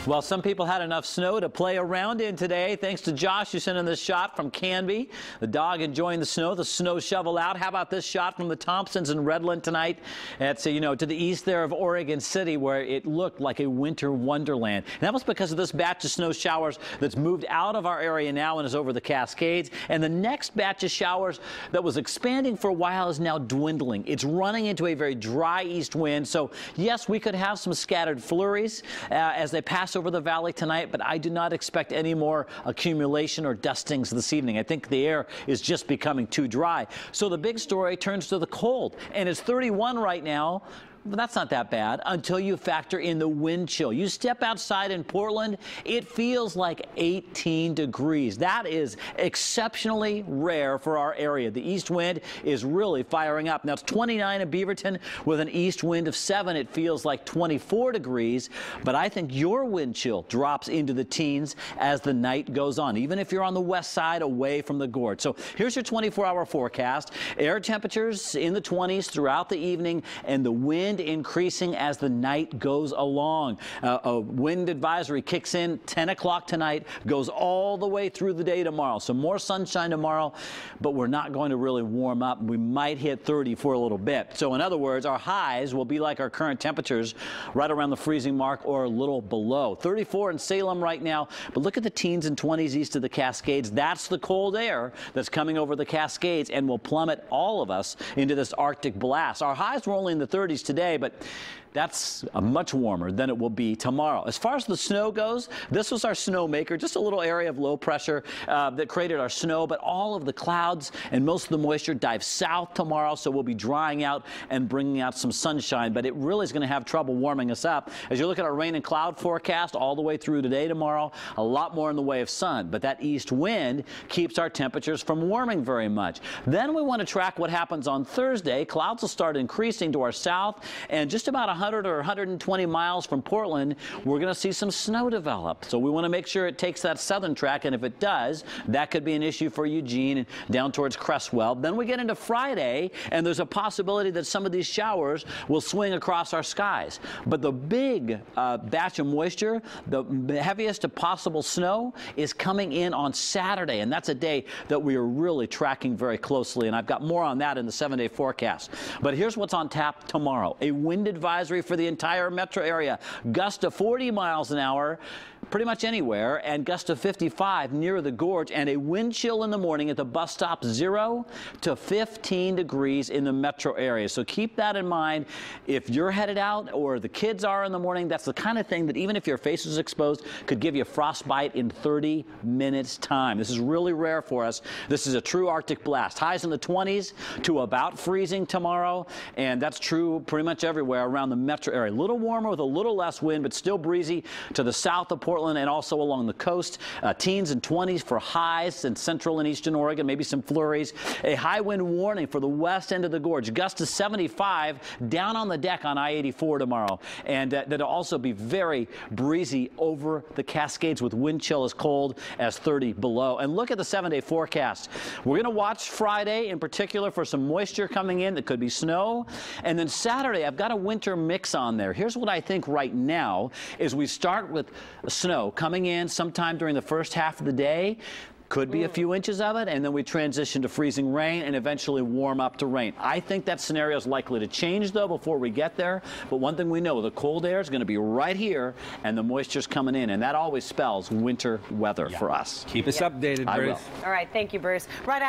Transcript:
Well, some people had enough snow to play around in today. Thanks to Josh, who sent in this shot from Canby. The dog enjoying the snow shovel out. How about this shot from the Thompsons in Redland tonight? It's, to the east there of Oregon City, where it looked like a winter wonderland. And that was because of this batch of snow showers that's moved out of our area now and is over the Cascades. And the next batch of showers that was expanding for a while is now dwindling. It's running into a very dry east wind. So, yes, we could have some scattered flurries as they pass over the valley tonight, but I do not expect any more accumulation or dustings this evening. I think the air is just becoming too dry. So the big story turns to the cold, and it's 31 right now. But that's not that bad until you factor in the wind chill. You step outside in Portland, it feels like 18 degrees. That is exceptionally rare for our area. The east wind is really firing up. Now it's 29 in Beaverton with an east wind of 7. It feels like 24 degrees, but I think your wind chill drops into the teens as the night goes on, even if you're on the west side away from the gorge. So here's your 24-hour forecast. Air temperatures in the 20s throughout the evening, and the wind increasing as the night goes along. A wind advisory kicks in 10 o'clock tonight, goes all the way through the day tomorrow. So more sunshine tomorrow, but we're not going to really warm up. We might hit 30 for a little bit. So in other words, our highs will be like our current temperatures, right around the freezing mark or a little below. 34 in Salem right now, but look at the teens and 20s east of the Cascades. That's the cold air that's coming over the Cascades and will plummet all of us into this Arctic blast. Our highs were only in the 30s today, but that's much warmer than it will be tomorrow. As far as the snow goes, this was our snow maker, just a little area of low pressure that created our snow, but all of the clouds and most of the moisture dive south tomorrow, so we'll be drying out and bringing out some sunshine, but it really is going to have trouble warming us up. As you look at our rain and cloud forecast all the way through today, tomorrow, a lot more in the way of sun, but that east wind keeps our temperatures from warming very much. Then we want to track what happens on Thursday. Clouds will start increasing to our south, and just about 100 or 120 miles from Portland, we're going to see some snow develop. So we want to make sure it takes that southern track, and if it does, that could be an issue for Eugene and down towards Crestwell. Then we get into Friday, and there's a possibility that some of these showers will swing across our skies. But the big batch of moisture, the heaviest possible snow, is coming in on Saturday, and that's a day that we are really tracking very closely, and I've got more on that in the 7-day forecast. But here's what's on tap tomorrow. A wind advisory for the entire metro area. Gusts to 40 miles an hour pretty much anywhere, and gusts to 55 near the gorge, and a wind chill in the morning at the bus stop, 0 to 15 degrees in the metro area. So keep that in mind if you're headed out or the kids are in the morning. That's the kind of thing that even if your face is exposed could give you frostbite in 30 minutes time. This is really rare for us. This is a true Arctic blast. Highs in the 20s to about freezing tomorrow, and that's true pretty much everywhere around the metro area. A little warmer with a little less wind, but still breezy to the south of Portland and also along the coast. Teens and 20s for highs in central and eastern Oregon, maybe some flurries. A high wind warning for the west end of the gorge. Gusts to 75 down on the deck on I-84 tomorrow. And that'll also be very breezy over the Cascades with wind chill as cold as 30 below. And look at the 7-day forecast. We're going to watch Friday in particular for some moisture coming in that could be snow. And then Saturday, I've got a winter mix on there. Here's what I think right now is we start with snow coming in sometime during the first half of the day. Could be a few inches of it, and then we transition to freezing rain and eventually warm up to rain. I think that scenario is likely to change, though, before we get there. But one thing we know, the cold air is going to be right here, and the moisture's coming in, and that always spells winter weather for us. Keep us updated, Bruce. All right, thank you, Bruce. Right